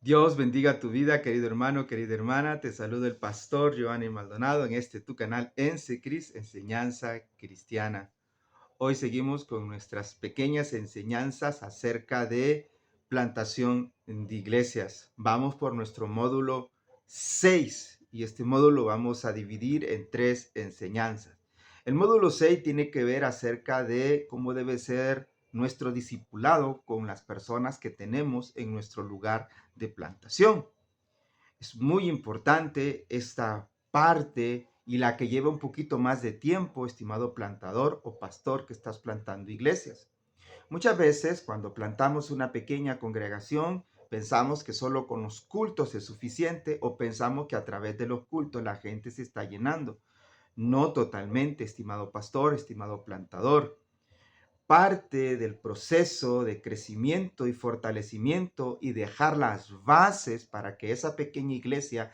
Dios bendiga tu vida, querido hermano, querida hermana. Te saluda el pastor Giovanni Maldonado en tu canal Cris, Enseñanza Cristiana. Hoy seguimos con nuestras pequeñas enseñanzas acerca de plantación de iglesias. Vamos por nuestro módulo 6 y este módulo vamos a dividir en tres enseñanzas. El módulo 6 tiene que ver acerca de cómo debe ser nuestro discipulado con las personas que tenemos en nuestro lugar de plantación. Es muy importante esta parte y la que lleva un poquito más de tiempo, estimado plantador o pastor que estás plantando iglesias. Muchas veces cuando plantamos una pequeña congregación, pensamos que solo con los cultos es suficiente o pensamos que a través de los cultos la gente se está llenando. No totalmente, estimado pastor, estimado plantador. Parte del proceso de crecimiento y fortalecimiento y dejar las bases para que esa pequeña iglesia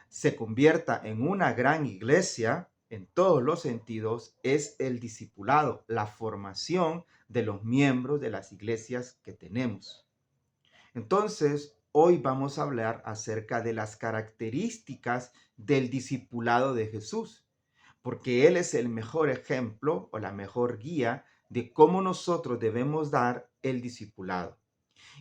se convierta en una gran iglesia en todos los sentidos es el discipulado, la formación de los miembros de las iglesias que tenemos. Entonces, hoy vamos a hablar acerca de las características del discipulado de Jesús, porque Él es el mejor ejemplo o la mejor guía de cómo nosotros debemos dar el discipulado.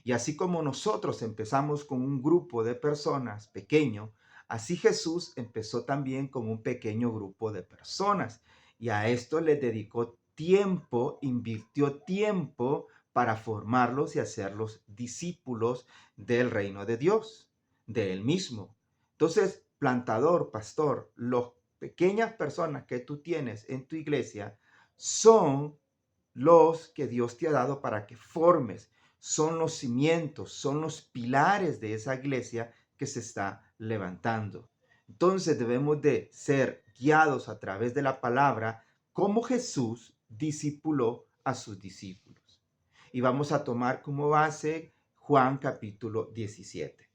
Y así como nosotros empezamos con un grupo de personas pequeño, así Jesús empezó también con un pequeño grupo de personas. Y a esto le dedicó tiempo, invirtió tiempo para formarlos y hacerlos discípulos del reino de Dios, de Él mismo. Entonces, plantador, pastor, las pequeñas personas que tú tienes en tu iglesia son los que Dios te ha dado para que formes, son los cimientos, son los pilares de esa iglesia que se está levantando. Entonces debemos de ser guiados a través de la palabra como Jesús discipuló a sus discípulos. Y vamos a tomar como base Juan capítulo 17,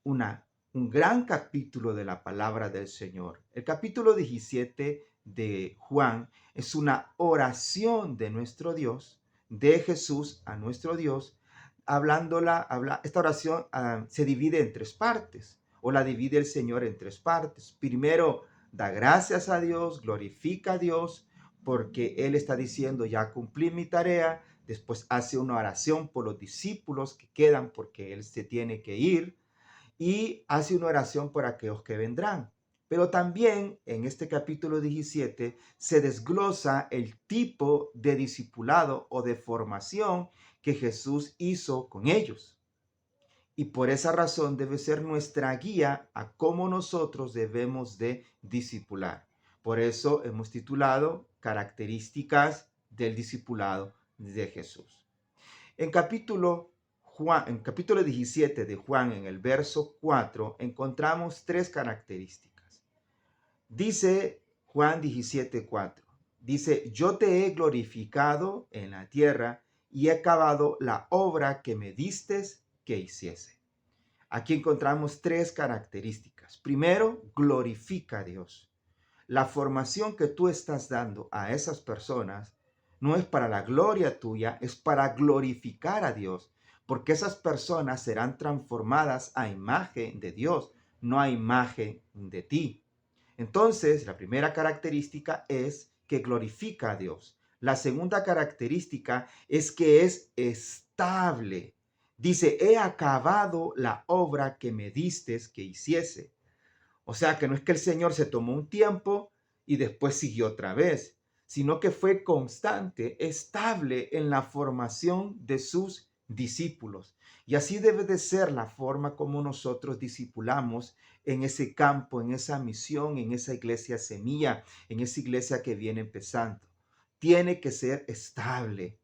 una, un gran capítulo de la palabra del Señor. El capítulo 17 de Juan es una oración de nuestro Dios, de Jesús a nuestro Dios. Esta oración se divide en tres partes, o la divide el Señor en tres partes. Primero, da gracias a Dios, glorifica a Dios, porque Él está diciendo, ya cumplí mi tarea. Después hace una oración por los discípulos que quedan, porque Él se tiene que ir y hace una oración por aquellos que vendrán. Pero también en este capítulo 17 se desglosa el tipo de discipulado o de formación que Jesús hizo con ellos. Y por esa razón debe ser nuestra guía a cómo nosotros debemos de discipular. Por eso hemos titulado Características del discipulado de Jesús. En capítulo 17 de Juan, en el verso 4, encontramos tres características. Dice Juan 17:4, dice, yo te he glorificado en la tierra y he acabado la obra que me distes que hiciese. Aquí encontramos tres características. Primero, glorifica a Dios. La formación que tú estás dando a esas personas no es para la gloria tuya, es para glorificar a Dios, porque esas personas serán transformadas a imagen de Dios, no a imagen de ti. Entonces, la primera característica es que glorifica a Dios. La segunda característica es que es estable. Dice, he acabado la obra que me distes que hiciese. O sea que no es que el Señor se tomó un tiempo y después siguió otra vez, sino que fue constante, estable en la formación de sus discípulos. Y así debe de ser la forma como nosotros discipulamos en ese campo, en esa misión, en esa iglesia semilla, en esa iglesia que viene empezando. Tiene que ser estable.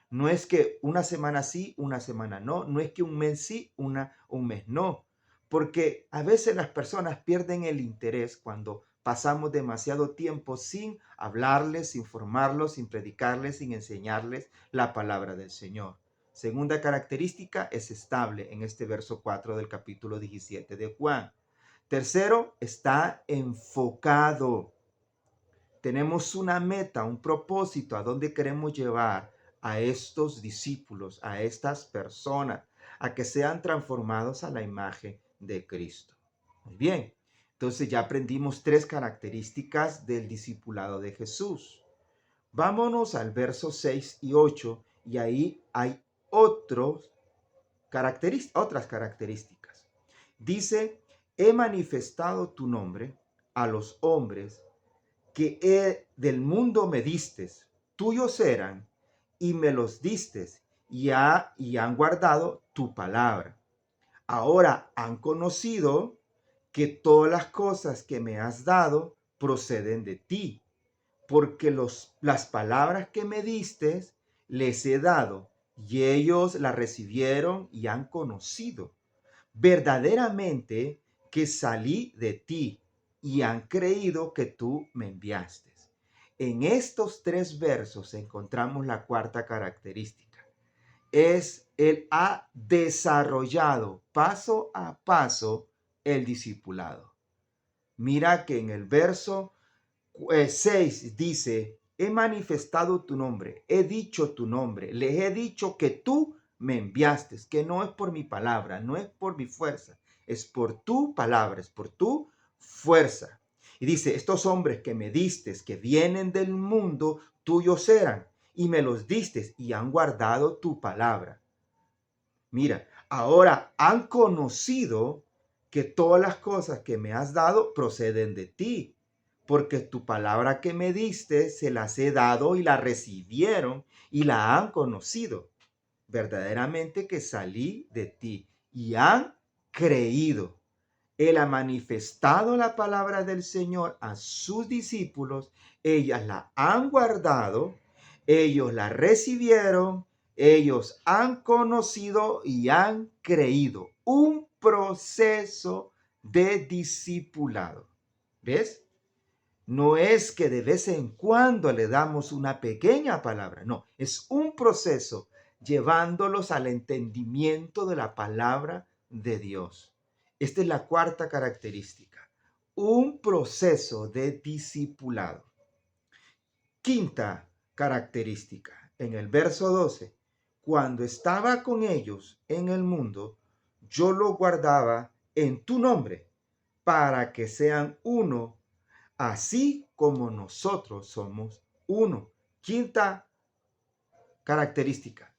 No es que una semana sí, una semana no. No es que un mes sí, un mes no, porque a veces las personas pierden el interés cuando pasamos demasiado tiempo sin hablarles, sin formarlos, sin predicarles, sin enseñarles la palabra del Señor. Segunda característica, es estable en este verso 4 del capítulo 17 de Juan. Tercero, está enfocado. Tenemos una meta, un propósito a dónde queremos llevar a estos discípulos, a estas personas, a que sean transformados a la imagen de Cristo. Muy bien, entonces ya aprendimos 3 características del discipulado de Jesús. Vámonos al verso 6 y 8 y ahí hay otras características. Dice, he manifestado tu nombre a los hombres que del mundo me distes, tuyos eran, y me los distes, y han guardado tu palabra. Ahora han conocido que todas las cosas que me has dado proceden de ti, porque las palabras que me diste les he dado, y ellos las recibieron y han conocido verdaderamente que salí de ti y han creído que tú me enviaste. En estos 3 versos encontramos la cuarta característica. Él ha desarrollado paso a paso el discipulado. Mira que en el verso 6 dice, he manifestado tu nombre, he dicho tu nombre, les he dicho que tú me enviaste, que no es por mi palabra, no es por mi fuerza, es por tu palabra, es por tu fuerza. Y dice, estos hombres que me diste, que vienen del mundo, tuyos eran, y me los diste y han guardado tu palabra. Mira, ahora han conocido que todas las cosas que me has dado proceden de ti, porque tu palabra que me diste se las he dado y la recibieron y la han conocido. Verdaderamente que salí de ti y han creído. Él ha manifestado la palabra del Señor a sus discípulos, ellas la han guardado, ellos la recibieron, ellos han conocido y han creído. Un proceso de discipulado. ¿Ves? No es que de vez en cuando le damos una pequeña palabra, no, es un proceso llevándolos al entendimiento de la palabra de Dios. Esta es la cuarta característica, un proceso de discipulado. Quinta característica, en el verso 12, cuando estaba con ellos en el mundo, yo lo guardaba en tu nombre, para que sean uno así como nosotros somos uno. Quinta característica,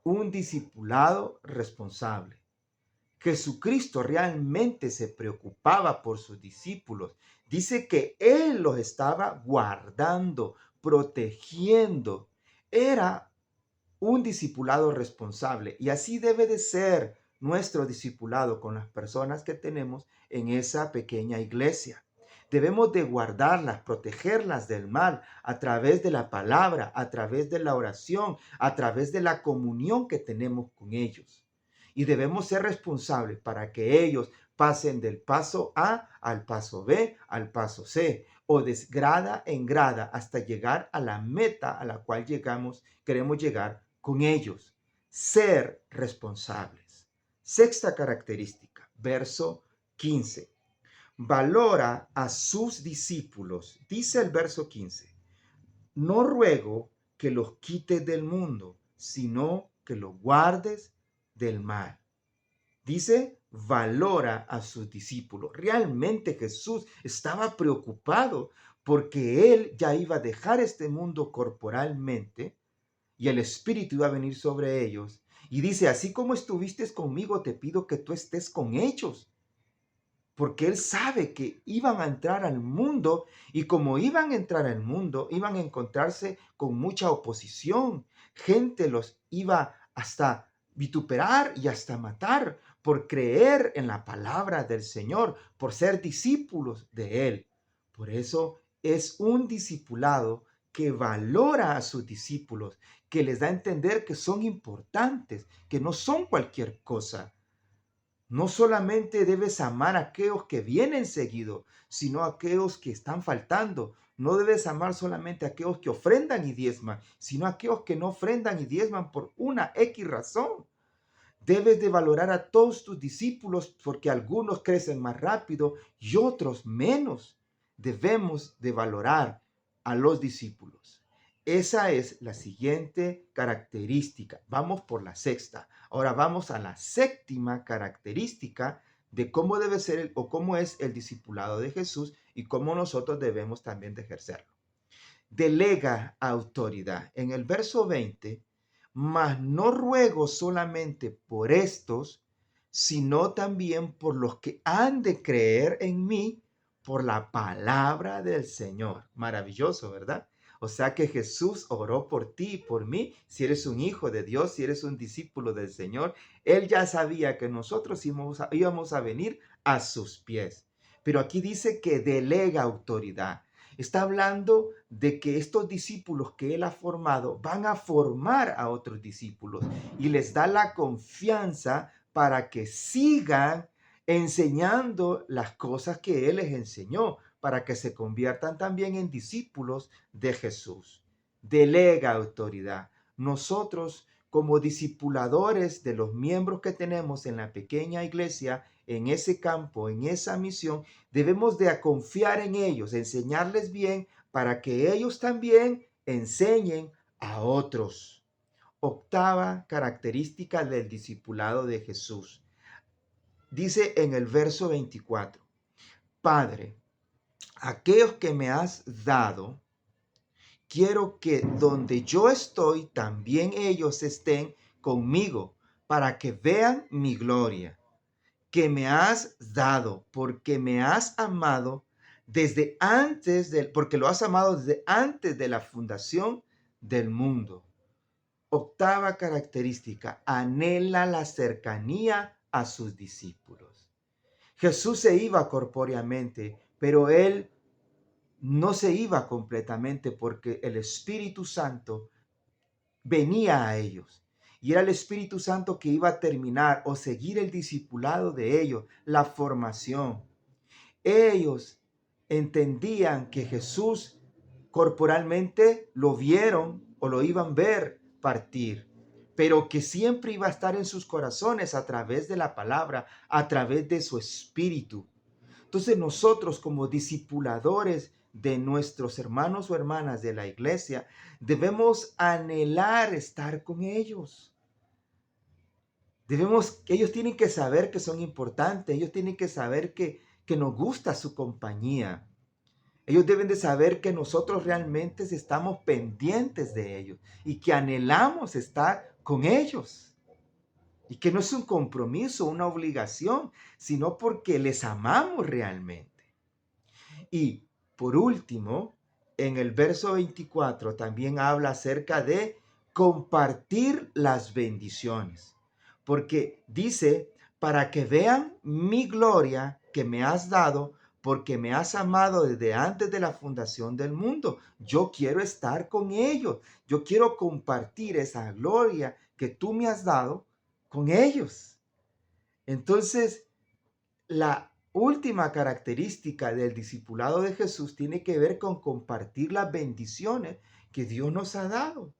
un discipulado responsable. Jesucristo realmente se preocupaba por sus discípulos. Dice que Él los estaba guardando, protegiendo. Era un discipulado responsable y así debe de ser nuestro discipulado con las personas que tenemos en esa pequeña iglesia. Debemos de guardarlas, protegerlas del mal a través de la palabra, a través de la oración, a través de la comunión que tenemos con ellos. Y debemos ser responsables para que ellos pasen del paso A al paso B, al paso C, o de grada en grada hasta llegar a la meta a la cual queremos llegar con ellos. Ser responsables. Sexta característica, verso 15. Valora a sus discípulos. Dice el verso 15, no ruego que los quites del mundo, sino que los guardes del mal. Dice, valora a sus discípulos. Realmente Jesús estaba preocupado porque él ya iba a dejar este mundo corporalmente y el Espíritu iba a venir sobre ellos. Y dice, así como estuviste conmigo, te pido que tú estés con ellos. Porque él sabe que iban a entrar al mundo y como iban a entrar al mundo, iban a encontrarse con mucha oposición. Gente los iba hasta vituperar y hasta matar por creer en la palabra del Señor, por ser discípulos de él. Por eso es un discipulado que valora a sus discípulos, que les da a entender que son importantes, que no son cualquier cosa. No solamente debes amar a aquellos que vienen seguido, sino a aquellos que están faltando. No debes amar solamente a aquellos que ofrendan y diezman, sino a aquellos que no ofrendan y diezman por una X razón. Debes de valorar a todos tus discípulos porque algunos crecen más rápido y otros menos. Debemos de valorar a los discípulos. Esa es la siguiente característica. Vamos por la sexta. Ahora vamos a la séptima característica de cómo debe ser o cómo es el discipulado de Jesús y cómo nosotros debemos también de ejercerlo. Delega autoridad. En el verso 20, mas no ruego solamente por estos, sino también por los que han de creer en mí por la palabra del Señor. Maravilloso, ¿verdad? O sea que Jesús oró por ti y por mí. Si eres un hijo de Dios, si eres un discípulo del Señor, Él ya sabía que nosotros íbamos a venir a sus pies. Pero aquí dice que delega autoridad. Está hablando de que estos discípulos que Él ha formado van a formar a otros discípulos y les da la confianza para que sigan enseñando las cosas que Él les enseñó, para que se conviertan también en discípulos de Jesús. Delega autoridad. Nosotros, como discipuladores de los miembros que tenemos en la pequeña iglesia, en ese campo, en esa misión, debemos de confiar en ellos, enseñarles bien para que ellos también enseñen a otros. Octava característica del discipulado de Jesús. Dice en el verso 24, Padre, aquellos que me has dado, quiero que donde yo estoy, también ellos estén conmigo, para que vean mi gloria, que me has dado, porque me has amado desde antes porque lo has amado desde antes de la fundación del mundo. Octava característica, anhela la cercanía a sus discípulos. Jesús se iba corpóreamente, pero él no se iba completamente porque el Espíritu Santo venía a ellos. Y era el Espíritu Santo que iba a terminar o seguir el discipulado de ellos, la formación. Ellos entendían que Jesús corporalmente lo vieron o lo iban a ver partir, pero que siempre iba a estar en sus corazones a través de la palabra, a través de su espíritu. Entonces nosotros como discipuladores de nuestros hermanos o hermanas de la iglesia, debemos anhelar estar con ellos. Ellos tienen que saber que son importantes, ellos tienen que saber que nos gusta su compañía. Ellos deben de saber que nosotros realmente estamos pendientes de ellos y que anhelamos estar con ellos. Y que no es un compromiso, una obligación, sino porque les amamos realmente. Y por último, en el verso 24 también habla acerca de compartir las bendiciones. Porque dice, para que vean mi gloria que me has dado, porque me has amado desde antes de la fundación del mundo. Yo quiero estar con ellos. Yo quiero compartir esa gloria que tú me has dado con ellos. Entonces, la última característica del discipulado de Jesús tiene que ver con compartir las bendiciones que Dios nos ha dado.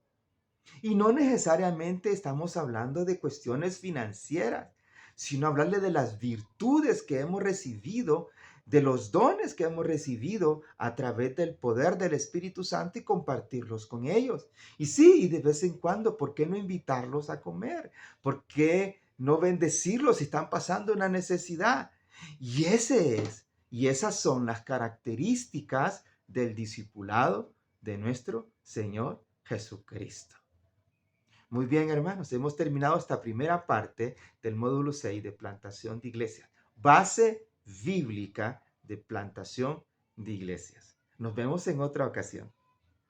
Y no necesariamente estamos hablando de cuestiones financieras, sino hablarle de las virtudes que hemos recibido, de los dones que hemos recibido a través del poder del Espíritu Santo y compartirlos con ellos. Y sí, y de vez en cuando, ¿por qué no invitarlos a comer? ¿Por qué no bendecirlos si están pasando una necesidad? Y esas son las características del discipulado de nuestro Señor Jesucristo. Muy bien, hermanos, hemos terminado esta primera parte del módulo 6 de plantación de iglesias. Base bíblica de plantación de iglesias. Nos vemos en otra ocasión.